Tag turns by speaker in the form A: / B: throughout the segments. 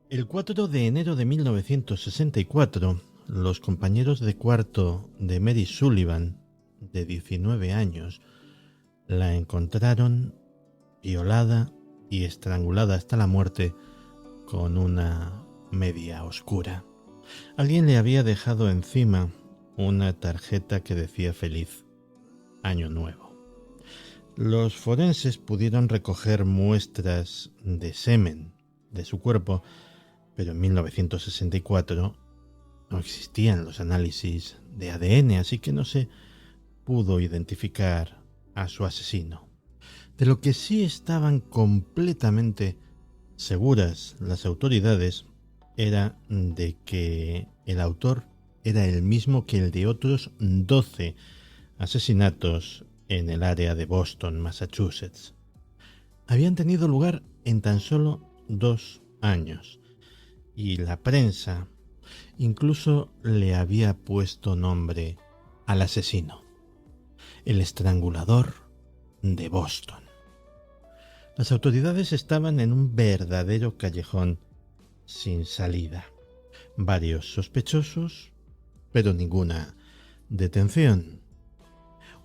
A: El 4 de enero de 1964, los compañeros de cuarto de Mary Sullivan, de 19 años, la encontraron violada y estrangulada hasta la muerte con una media oscura. Alguien le había dejado encima una tarjeta que decía feliz Año Nuevo. Los forenses pudieron recoger muestras de semen de su cuerpo, pero en 1964 no existían los análisis de ADN, así que no se pudo identificar a su asesino. De lo que sí estaban completamente seguras las autoridades era de que el autor era el mismo que el de otros 12 asesinatos en el área de Boston, Massachusetts. Habían tenido lugar en tan solo 2 años y la prensa incluso le había puesto nombre al asesino: el estrangulador de Boston. Las autoridades estaban en un verdadero callejón sin salida. Varios sospechosos, pero ninguna detención.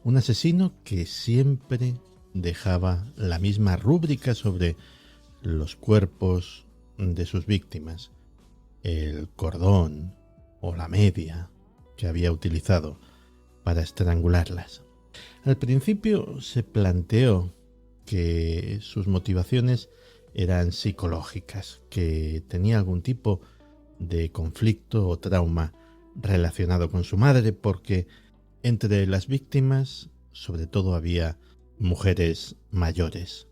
A: Un asesino que siempre dejaba la misma rúbrica sobre los cuerpos de sus víctimas: el cordón o la media que había utilizado para estrangularlas. Al principio se planteó que sus motivaciones eran psicológicas, que tenía algún tipo de conflicto o trauma relacionado con su madre, porque entre las víctimas sobre todo había mujeres mayores.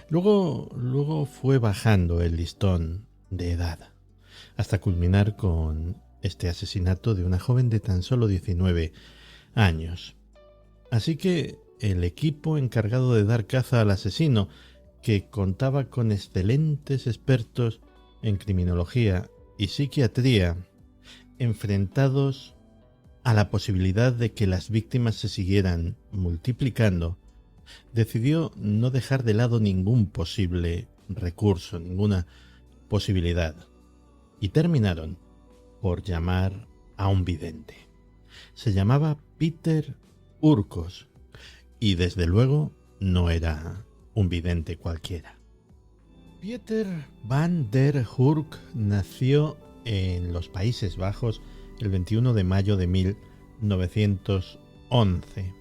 A: Luego fue bajando el listón de edad, hasta culminar con este asesinato de una joven de tan solo 19 años. Así que el equipo encargado de dar caza al asesino, que contaba con excelentes expertos en criminología y psiquiatría, enfrentados a la posibilidad de que las víctimas se siguieran multiplicando, decidió no dejar de lado ningún posible recurso, ninguna posibilidad, y terminaron por llamar a un vidente. Se llamaba Peter Urkos y desde luego no era un vidente cualquiera. Pieter van der Hurk nació en los Países Bajos el 21 de mayo de 1911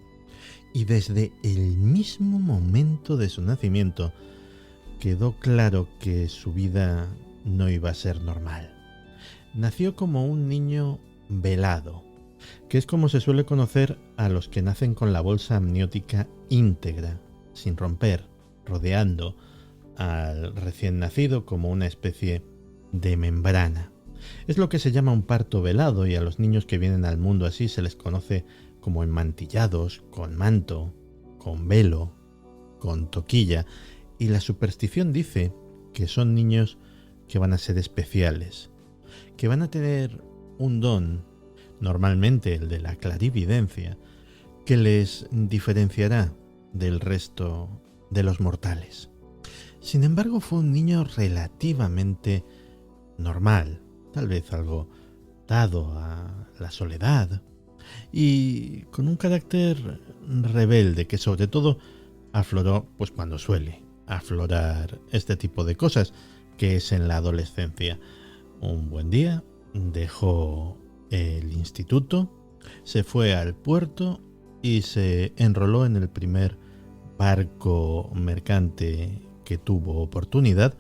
A: y desde el mismo momento de su nacimiento quedó claro que su vida no iba a ser normal. Nació como un niño velado, que es como se suele conocer a los que nacen con la bolsa amniótica íntegra, sin romper, rodeando al recién nacido como una especie de membrana. Es lo que se llama un parto velado, y a los niños que vienen al mundo así se les conoce como enmantillados, con manto, con velo, con toquilla, y la superstición dice que son niños que van a ser especiales, que van a tener un don, normalmente el de la clarividencia, que les diferenciará del resto de los mortales. Sin embargo, fue un niño relativamente normal, tal vez algo dado a la soledad y con un carácter rebelde que sobre todo afloró pues cuando suele aflorar este tipo de cosas, que es en la adolescencia. Un buen día dejó el instituto, se fue al puerto y se enroló en el primer barco mercante que tuvo oportunidad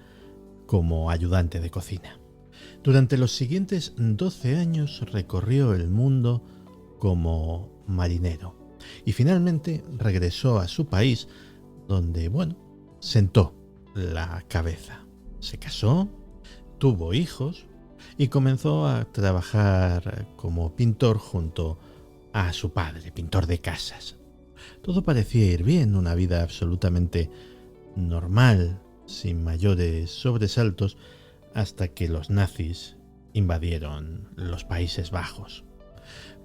A: como ayudante de cocina. Durante los siguientes 12 años recorrió el mundo como marinero y finalmente regresó a su país, donde, sentó la cabeza. Se casó, tuvo hijos y comenzó a trabajar como pintor junto a su padre, pintor de casas. Todo parecía ir bien, una vida absolutamente normal, sin mayores sobresaltos, hasta que los nazis invadieron los Países Bajos.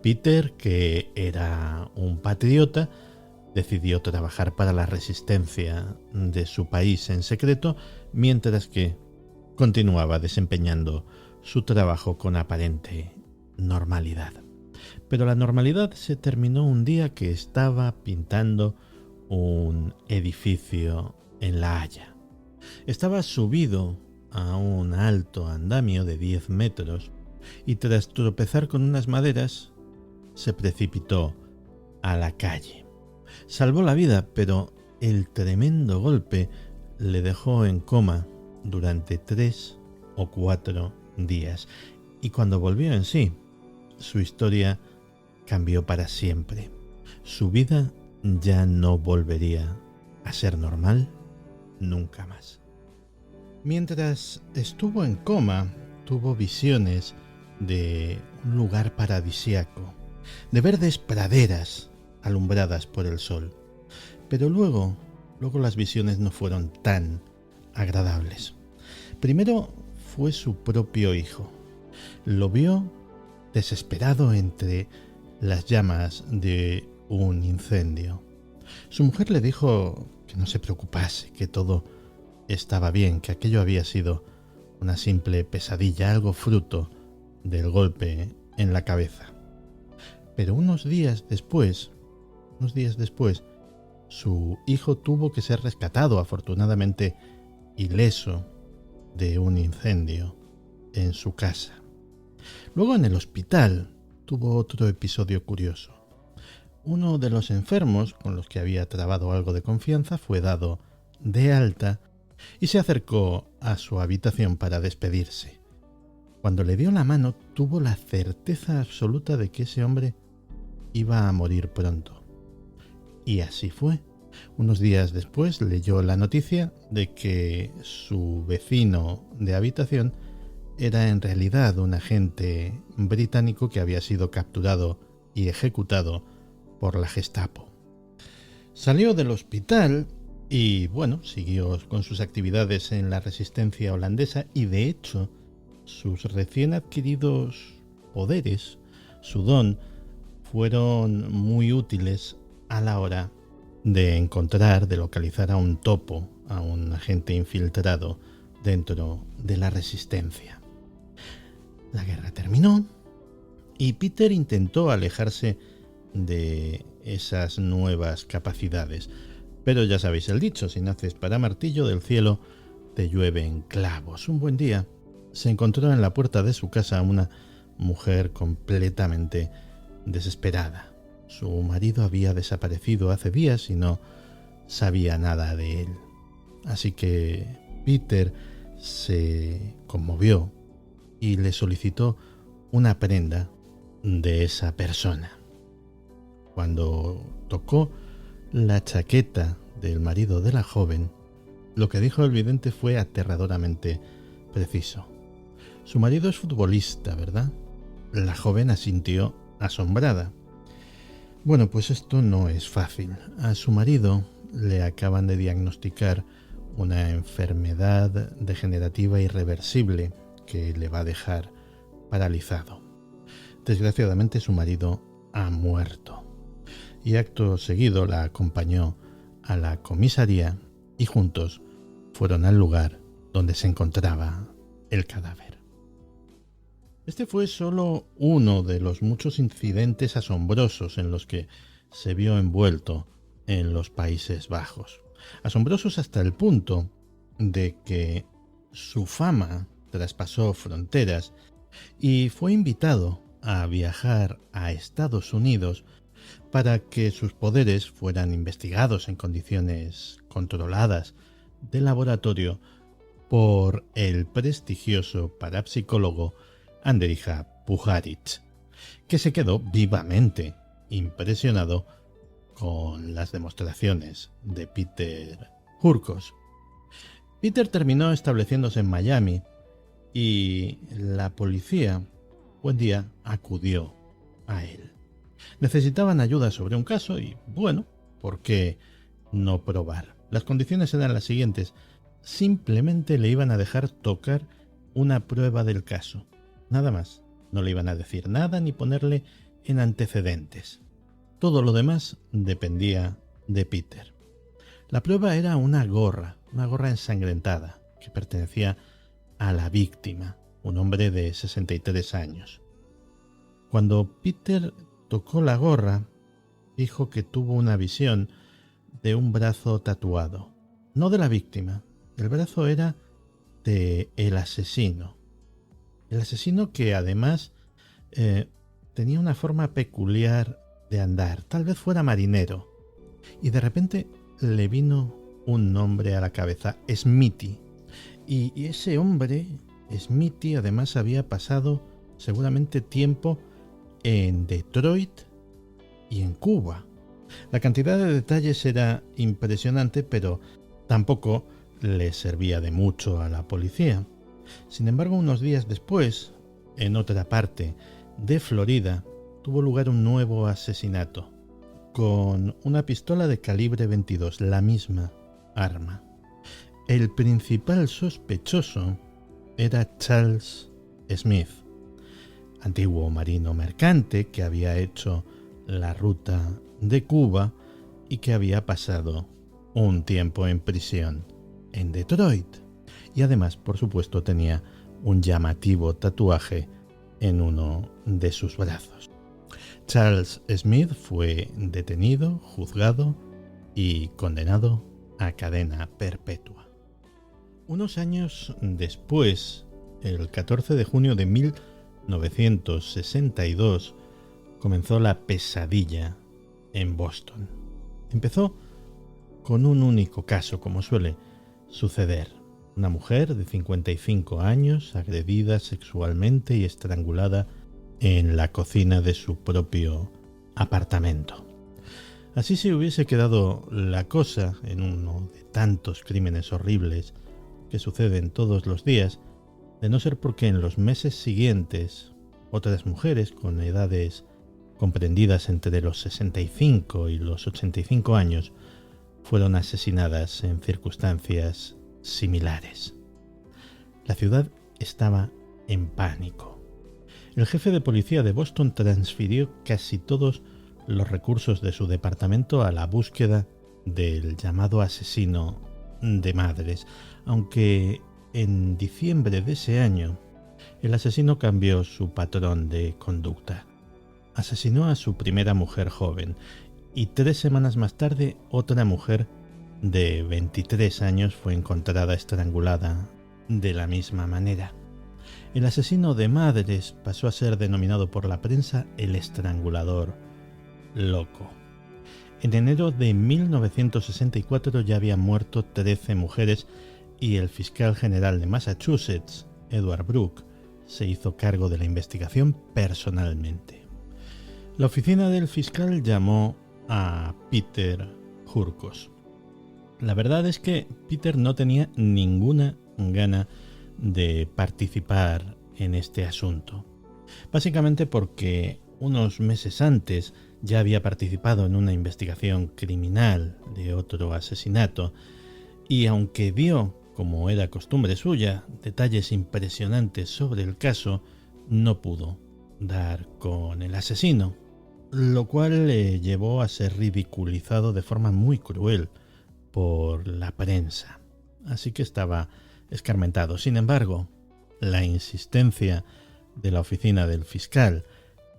A: Peter, que era un patriota, decidió trabajar para la resistencia de su país en secreto, mientras que continuaba desempeñando su trabajo con aparente normalidad. Pero la normalidad se terminó un día que estaba pintando un edificio en La Haya. Estaba subido a un alto andamio de 10 metros y tras tropezar con unas maderas se precipitó a la calle. Salvó la vida, pero el tremendo golpe le dejó en coma durante 3 o 4 días. Y cuando volvió en sí, su historia cambió para siempre. Su vida ya no volvería a ser normal nunca más. Mientras estuvo en coma, tuvo visiones de un lugar paradisíaco, de verdes praderas alumbradas por el sol. Pero luego las visiones no fueron tan agradables. Primero fue su propio hijo. Lo vio desesperado entre las llamas de un incendio. Su mujer le dijo que no se preocupase, que todo estaba bien, que aquello había sido una simple pesadilla, algo fruto del golpe en la cabeza. Pero unos días después, su hijo tuvo que ser rescatado, afortunadamente ileso, de un incendio en su casa. Luego en el hospital tuvo otro episodio curioso. Uno de los enfermos con los que había trabado algo de confianza fue dado de alta y se acercó a su habitación para despedirse. Cuando le dio la mano, tuvo la certeza absoluta de que ese hombre iba a morir pronto. Y así fue. Unos días después leyó la noticia de que su vecino de habitación era en realidad un agente británico que había sido capturado y ejecutado por la Gestapo. Salió del hospital y, siguió con sus actividades en la resistencia holandesa y, de hecho, sus recién adquiridos poderes, su don, fueron muy útiles a la hora de localizar a un topo, a un agente infiltrado dentro de la resistencia. La guerra terminó y Peter intentó alejarse de esas nuevas capacidades. Pero ya sabéis el dicho, si naces para martillo, del cielo te llueven clavos. Un buen día se encontró en la puerta de su casa una mujer completamente desesperada. Su marido había desaparecido hace días y no sabía nada de él. Así que Peter se conmovió y le solicitó una prenda de esa persona. Cuando tocó la chaqueta del marido de la joven, lo que dijo el vidente fue aterradoramente preciso. Su marido es futbolista, ¿verdad? La joven asintió asombrada. Bueno, pues esto no es fácil. A su marido le acaban de diagnosticar una enfermedad degenerativa irreversible que le va a dejar paralizado. Desgraciadamente su marido ha muerto. Y acto seguido la acompañó a la comisaría y juntos fueron al lugar donde se encontraba el cadáver. Este fue solo uno de los muchos incidentes asombrosos en los que se vio envuelto en los Países Bajos. Asombrosos hasta el punto de que su fama traspasó fronteras y fue invitado a viajar a Estados Unidos para que sus poderes fueran investigados en condiciones controladas de laboratorio por el prestigioso parapsicólogo Andrija Puharich, que se quedó vivamente impresionado con las demostraciones de Peter Hurkos. Peter terminó estableciéndose en Miami y la policía un día acudió a él. Necesitaban ayuda sobre un caso y, ¿por qué no probar? Las condiciones eran las siguientes. Simplemente le iban a dejar tocar una prueba del caso. Nada más. No le iban a decir nada ni ponerle en antecedentes. Todo lo demás dependía de Peter. La prueba era una gorra ensangrentada que pertenecía a la víctima, un hombre de 63 años. Cuando Peter tocó la gorra, dijo que tuvo una visión de un brazo tatuado, no de la víctima. El brazo era de el asesino. El asesino que además tenía una forma peculiar de andar, tal vez fuera marinero. Y de repente le vino un nombre a la cabeza, Smithy. Y ese hombre, Smithy, además había pasado seguramente tiempo en Detroit y en Cuba. La cantidad de detalles era impresionante, pero tampoco le servía de mucho a la policía. Sin embargo, unos días después, en otra parte de Florida, tuvo lugar un nuevo asesinato, con una pistola de calibre 22, la misma arma. El principal sospechoso era Charles Smith, antiguo marino mercante que había hecho la ruta de Cuba y que había pasado un tiempo en prisión en Detroit. Y además, por supuesto, tenía un llamativo tatuaje en uno de sus brazos. Charles Smith fue detenido, juzgado y condenado a cadena perpetua. Unos años después, el 14 de junio de 1962, comenzó la pesadilla en Boston. Empezó con un único caso, como suele suceder. Una mujer de 55 años agredida sexualmente y estrangulada en la cocina de su propio apartamento. Así se hubiese quedado la cosa en uno de tantos crímenes horribles que suceden todos los días, de no ser porque en los meses siguientes otras mujeres con edades comprendidas entre los 65 y los 85 años fueron asesinadas en circunstancias similares. La ciudad estaba en pánico. El jefe de policía de Boston transfirió casi todos los recursos de su departamento a la búsqueda del llamado asesino de madres, aunque en diciembre de ese año el asesino cambió su patrón de conducta. Asesinó a su primera mujer joven y 3 semanas más tarde otra mujer de 23 años fue encontrada estrangulada de la misma manera. El asesino de madres pasó a ser denominado por la prensa el estrangulador loco. En enero de 1964 ya habían muerto 13 mujeres y el fiscal general de Massachusetts, Edward Brooke, se hizo cargo de la investigación personalmente. La oficina del fiscal llamó a Peter Hurkos. La verdad es que Peter no tenía ninguna gana de participar en este asunto. Básicamente porque unos meses antes ya había participado en una investigación criminal de otro asesinato y aunque dio, como era costumbre suya, detalles impresionantes sobre el caso, no pudo dar con el asesino, lo cual le llevó a ser ridiculizado de forma muy cruel por la prensa. Así que estaba escarmentado. Sin embargo, la insistencia de la oficina del fiscal,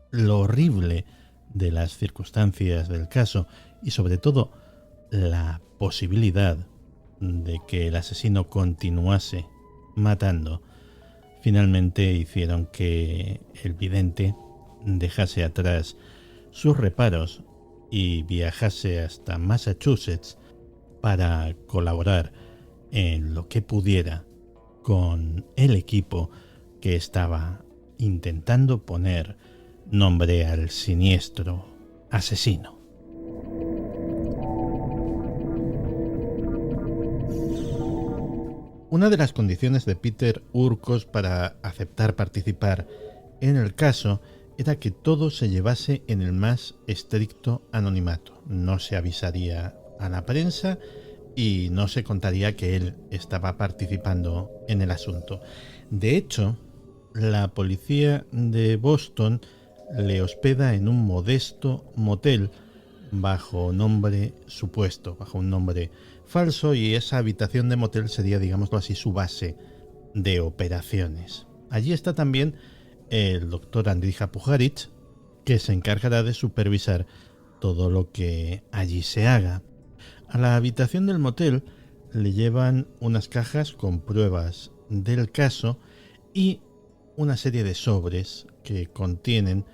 A: lo horrible de las circunstancias del caso y sobre todo la posibilidad de que el asesino continuase matando, finalmente hicieron que el vidente dejase atrás sus reparos y viajase hasta Massachusetts para colaborar en lo que pudiera con el equipo que estaba intentando poner nombre al siniestro asesino. Una de las condiciones de Peter Hurkos para aceptar participar en el caso era que todo se llevase en el más estricto anonimato. No se avisaría a la prensa y no se contaría que él estaba participando en el asunto. De hecho, la policía de Boston le hospeda en un modesto motel bajo nombre supuesto, bajo un nombre falso, y esa habitación de motel sería, digámoslo así, su base de operaciones. Allí está también el doctor Andrija Pujarich, que se encargará de supervisar todo lo que allí se haga. A la habitación del motel le llevan unas cajas con pruebas del caso y una serie de sobres que contienen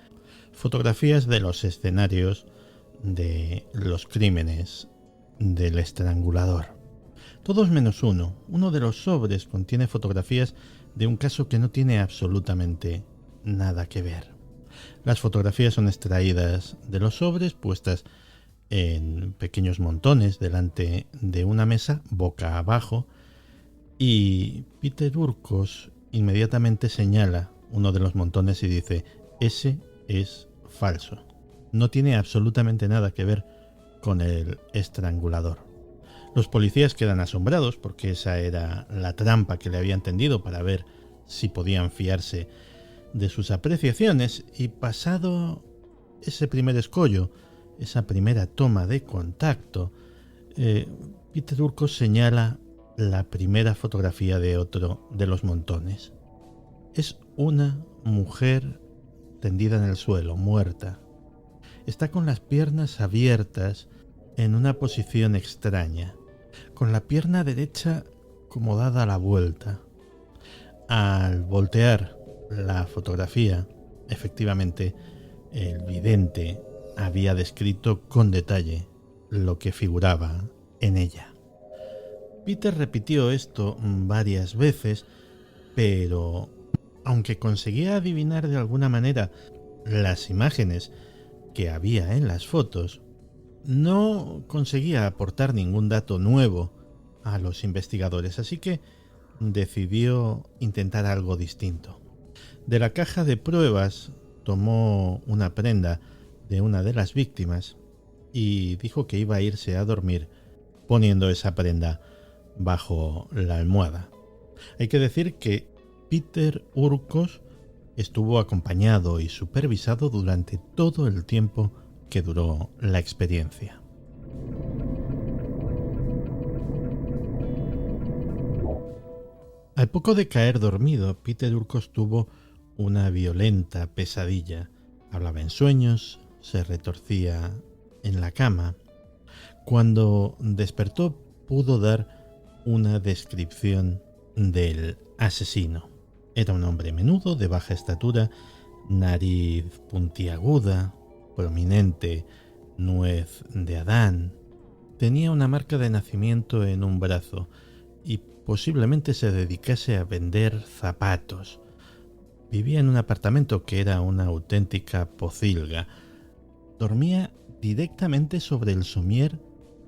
A: fotografías de los escenarios de los crímenes del estrangulador. Todos menos uno. Uno de los sobres contiene fotografías de un caso que no tiene absolutamente nada que ver. Las fotografías son extraídas de los sobres, puestas en pequeños montones delante de una mesa, boca abajo, y Peter Urkos inmediatamente señala uno de los montones y dice: ese es falso. No tiene absolutamente nada que ver con el estrangulador. Los policías quedan asombrados porque esa era la trampa que le habían tendido para ver si podían fiarse de sus apreciaciones, y pasado ese primer escollo, esa primera toma de contacto, Peter Urkos señala la primera fotografía de otro de los montones. Es una mujer tendida en el suelo, muerta. Está con las piernas abiertas en una posición extraña, con la pierna derecha como dada a la vuelta. Al voltear la fotografía, efectivamente, el vidente había descrito con detalle lo que figuraba en ella. Peter repitió esto varias veces, pero aunque conseguía adivinar de alguna manera las imágenes que había en las fotos, no conseguía aportar ningún dato nuevo a los investigadores, así que decidió intentar algo distinto. De la caja de pruebas tomó una prenda de una de las víctimas y dijo que iba a irse a dormir poniendo esa prenda bajo la almohada. Hay que decir que Peter Urkos estuvo acompañado y supervisado durante todo el tiempo que duró la experiencia. Al poco de caer dormido, Peter Urkos tuvo una violenta pesadilla. Hablaba en sueños, se retorcía en la cama. Cuando despertó, pudo dar una descripción del asesino. Era un hombre menudo, de baja estatura, nariz puntiaguda, prominente nuez de Adán. Tenía una marca de nacimiento en un brazo y posiblemente se dedicase a vender zapatos. Vivía en un apartamento que era una auténtica pocilga. Dormía directamente sobre el somier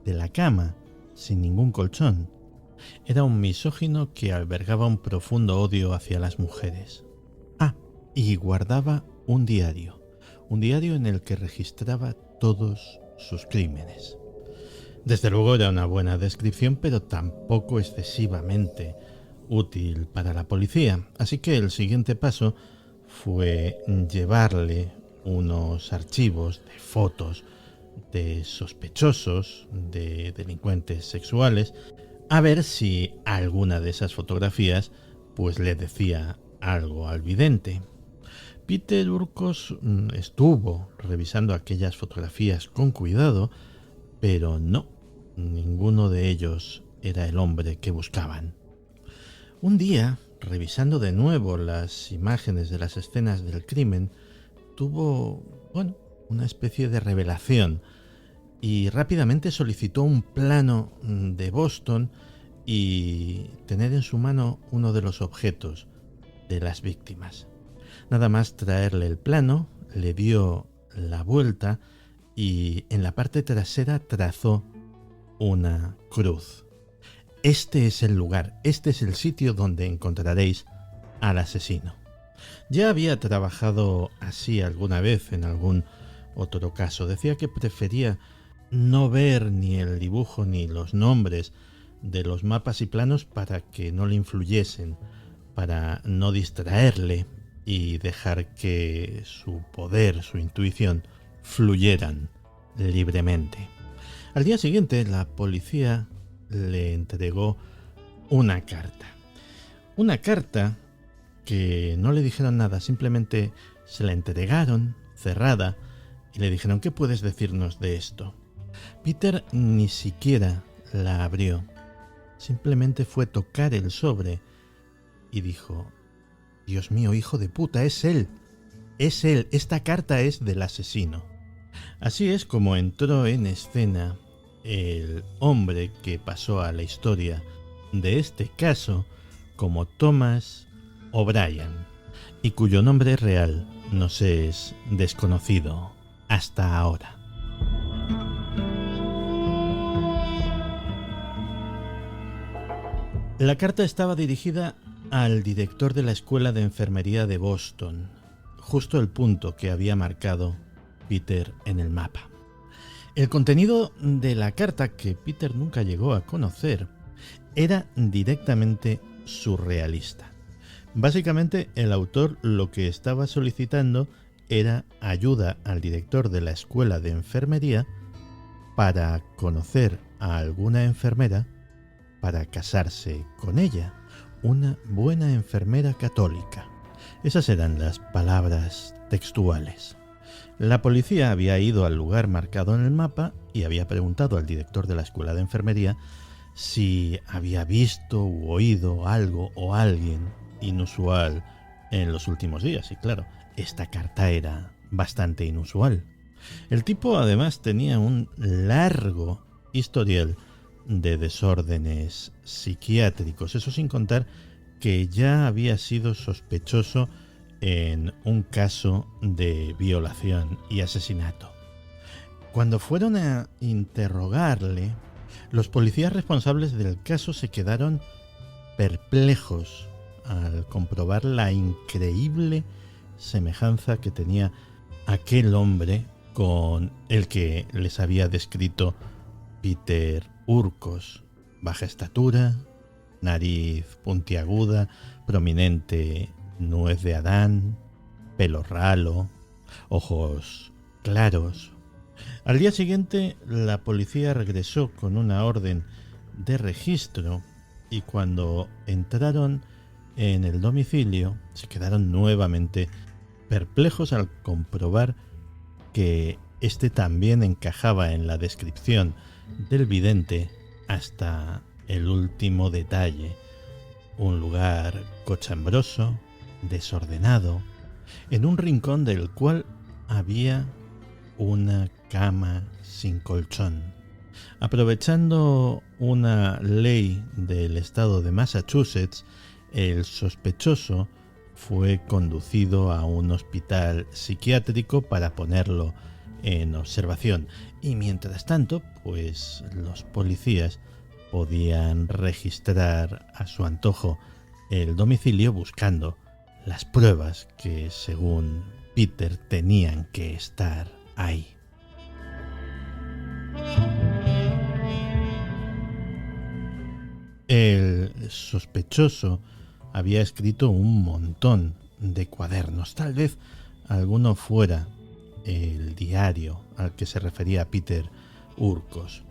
A: de la cama, sin ningún colchón. Era un misógino que albergaba un profundo odio hacia las mujeres. Y guardaba un diario en el que registraba todos sus crímenes. Desde luego era una buena descripción, pero tampoco excesivamente útil para la policía, así que el siguiente paso fue llevarle unos archivos de fotos de sospechosos, de delincuentes sexuales, a ver si alguna de esas fotografías pues le decía algo al vidente. Peter Urkos estuvo revisando aquellas fotografías con cuidado, pero no, ninguno de ellos era el hombre que buscaban. Un día, revisando de nuevo las imágenes de las escenas del crimen, tuvo, una especie de revelación y rápidamente solicitó un plano de Boston y tener en su mano uno de los objetos de las víctimas. Nada más traerle el plano, le dio la vuelta y en la parte trasera trazó una cruz. Este es el lugar, este es el sitio donde encontraréis al asesino. Ya había trabajado así alguna vez en algún otro caso. Decía que prefería no ver ni el dibujo ni los nombres de los mapas y planos para que no le influyesen, para no distraerle y dejar que su poder, su intuición, fluyeran libremente. Al día siguiente, la policía le entregó una carta. Una carta que no le dijeron nada, simplemente se la entregaron cerrada y le dijeron: ¿qué puedes decirnos de esto? Peter ni siquiera la abrió, simplemente fue tocar el sobre y dijo: Dios mío, hijo de puta, es él, esta carta es del asesino. Así es como entró en escena el hombre que pasó a la historia de este caso como Thomas O'Brien, y cuyo nombre real nos es desconocido hasta ahora. La carta estaba dirigida al director de la Escuela de Enfermería de Boston, justo el punto que había marcado Peter en el mapa. El contenido de la carta, que Peter nunca llegó a conocer, era directamente surrealista. Básicamente, el autor lo que estaba solicitando era ayuda al director de la Escuela de Enfermería para conocer a alguna enfermera para casarse con ella, una buena enfermera católica. Esas eran las palabras textuales. La policía había ido al lugar marcado en el mapa y había preguntado al director de la Escuela de Enfermería si había visto u oído algo o alguien inusual en los últimos días. Y claro, esta carta era bastante inusual. El tipo además tenía un largo historial de desórdenes psiquiátricos, eso sin contar que ya había sido sospechoso en un caso de violación y asesinato. Cuando fueron a interrogarle, los policías responsables del caso se quedaron perplejos al comprobar la increíble semejanza que tenía aquel hombre con el que les había descrito Peter Urquos: baja estatura, nariz puntiaguda, prominente nuez de Adán, pelo ralo, ojos claros. Al día siguiente, la policía regresó con una orden de registro y cuando entraron en el domicilio se quedaron nuevamente perplejos al comprobar que este también encajaba en la descripción del vidente hasta el último detalle. Un lugar cochambroso, desordenado, en un rincón del cual había una cama sin colchón. Aprovechando una ley del estado de Massachusetts, el sospechoso fue conducido a un hospital psiquiátrico para ponerlo en observación. Y mientras tanto, pues los policías podían registrar a su antojo el domicilio buscando las pruebas que, según Peter, tenían que estar ahí. El sospechoso había escrito un montón de cuadernos. Tal vez alguno fuera el diario al que se refería Peter Urquos.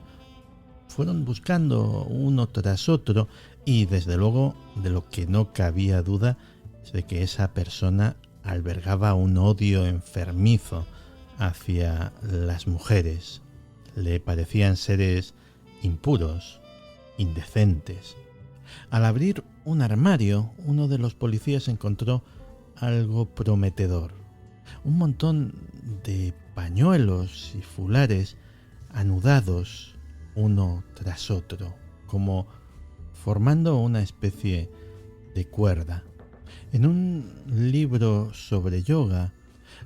A: Fueron buscando uno tras otro y desde luego de lo que no cabía duda es de que esa persona albergaba un odio enfermizo hacia las mujeres. Le parecían seres impuros, indecentes. Al abrir un armario, uno de los policías encontró algo prometedor: un montón de pañuelos y fulares anudados uno tras otro, como formando una especie de cuerda. En un libro sobre yoga,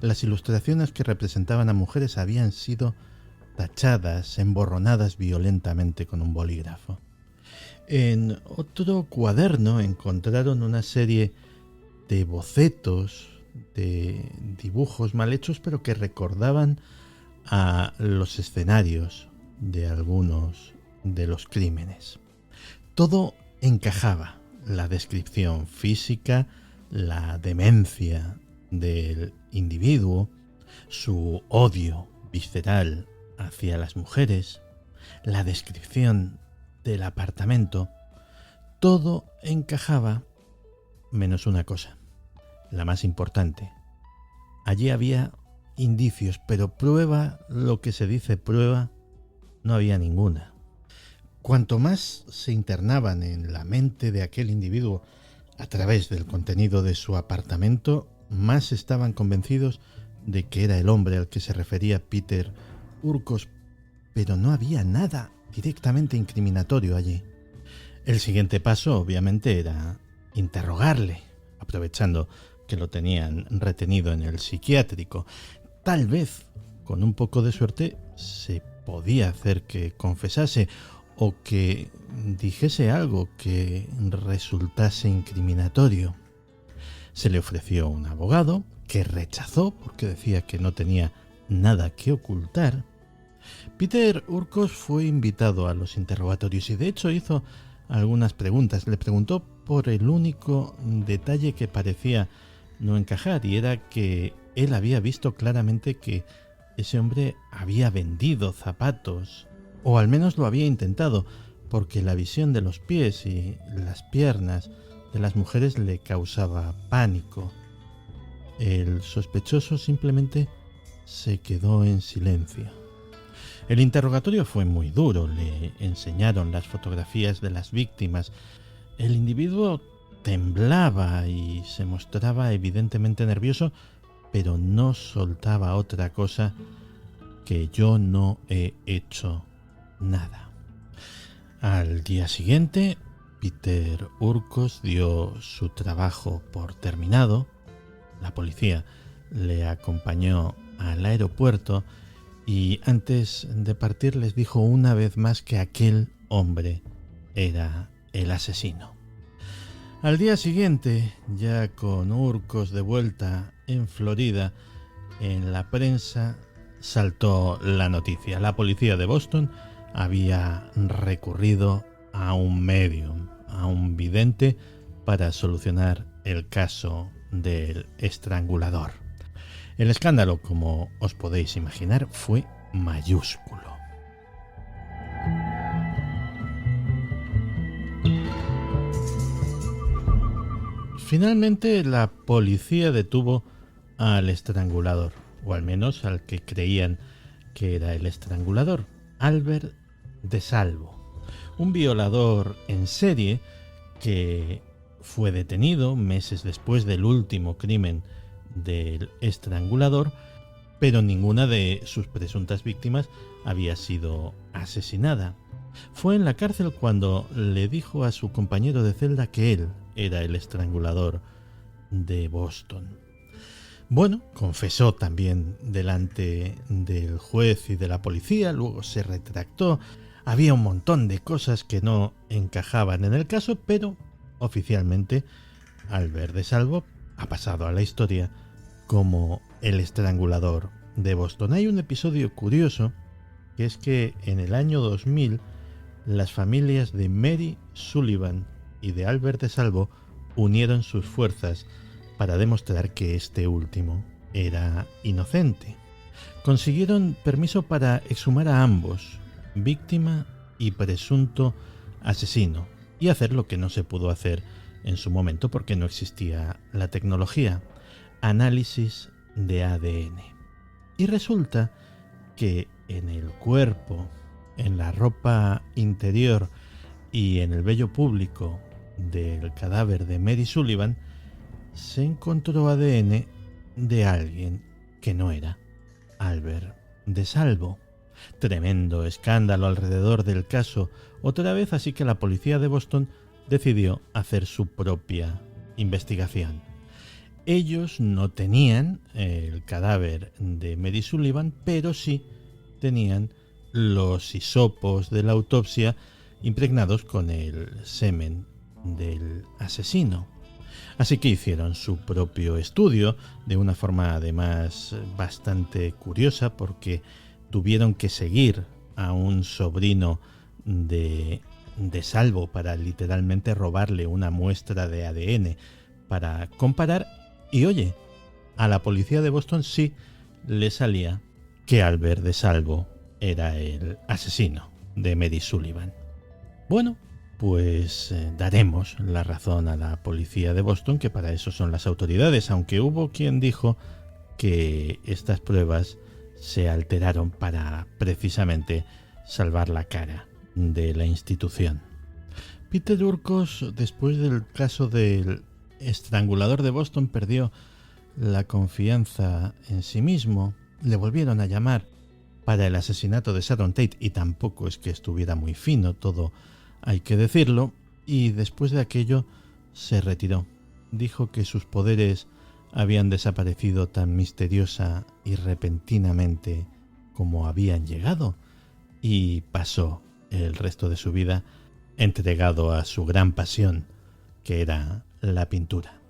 A: las ilustraciones que representaban a mujeres habían sido tachadas, emborronadas violentamente con un bolígrafo. En otro cuaderno encontraron una serie de bocetos, de dibujos mal hechos, pero que recordaban a los escenarios de algunos de los crímenes. Todo encajaba: la descripción física, la demencia del individuo, su odio visceral hacia las mujeres, la descripción del apartamento. Todo encajaba menos una cosa, la más importante. Allí había indicios, pero prueba, lo que se dice prueba, no había ninguna. Cuanto más se internaban en la mente de aquel individuo a través del contenido de su apartamento, más estaban convencidos de que era el hombre al que se refería Peter Urquhart, pero no había nada directamente incriminatorio allí. El siguiente paso, obviamente, era interrogarle, aprovechando que lo tenían retenido en el psiquiátrico. Tal vez, con un poco de suerte, se podía hacer que confesase o que dijese algo que resultase incriminatorio. Se le ofreció un abogado, que rechazó porque decía que no tenía nada que ocultar. Peter Urquhart fue invitado a los interrogatorios y de hecho hizo algunas preguntas. Le preguntó por el único detalle que parecía no encajar, y era que él había visto claramente que ese hombre había vendido zapatos, o al menos lo había intentado, porque la visión de los pies y las piernas de las mujeres le causaba pánico. El sospechoso simplemente se quedó en silencio. El interrogatorio fue muy duro, le enseñaron las fotografías de las víctimas. El individuo temblaba y se mostraba evidentemente nervioso, pero no soltaba otra cosa que yo no he hecho nada. Al día siguiente, Peter Urquhart dio su trabajo por terminado. La policía le acompañó al aeropuerto y antes de partir les dijo una vez más que aquel hombre era el asesino. Al día siguiente, ya con Urquhart de vuelta en Florida, en la prensa saltó la noticia. La policía de Boston había recurrido a un medium, a un vidente, para solucionar el caso del estrangulador. El escándalo, como os podéis imaginar, fue mayúsculo. Finalmente, la policía detuvo al estrangulador, o al menos al que creían que era el estrangulador, Albert DeSalvo, un violador en serie que fue detenido meses después del último crimen del estrangulador, pero ninguna de sus presuntas víctimas había sido asesinada. Fue en la cárcel cuando le dijo a su compañero de celda que él era el estrangulador de Boston. Bueno, confesó también delante del juez y de la policía, luego se retractó. Había un montón de cosas que no encajaban en el caso, pero oficialmente Albert DeSalvo ha pasado a la historia como el estrangulador de Boston. Hay un episodio curioso, que es que en el año 2000 las familias de Mary Sullivan y de Albert DeSalvo unieron sus fuerzas para demostrar que este último era inocente. Consiguieron permiso para exhumar a ambos, víctima y presunto asesino, y hacer lo que no se pudo hacer en su momento porque no existía la tecnología: análisis de ADN. Y resulta que en el cuerpo, en la ropa interior y en el vello público del cadáver de Mary Sullivan se encontró ADN de alguien que no era Albert DeSalvo. Tremendo escándalo alrededor del caso otra vez, así que la policía de Boston decidió hacer su propia investigación. Ellos no tenían el cadáver de Mary Sullivan, pero sí tenían los hisopos de la autopsia impregnados con el semen del asesino. Así que hicieron su propio estudio de una forma además bastante curiosa, porque tuvieron que seguir a un sobrino de DeSalvo para literalmente robarle una muestra de ADN para comparar. Y oye, a la policía de Boston sí le salía que Albert DeSalvo era el asesino de Mary Sullivan. Bueno, pues daremos la razón a la policía de Boston, que para eso son las autoridades, aunque hubo quien dijo que estas pruebas se alteraron para precisamente salvar la cara de la institución. Peter Urquhart, después del caso del estrangulador de Boston, perdió la confianza en sí mismo. Le volvieron a llamar para el asesinato de Sharon Tate y tampoco es que estuviera muy fino, todo hay que decirlo, y después de aquello se retiró. Dijo que sus poderes habían desaparecido tan misteriosa y repentinamente como habían llegado, y pasó el resto de su vida entregado a su gran pasión, que era la pintura.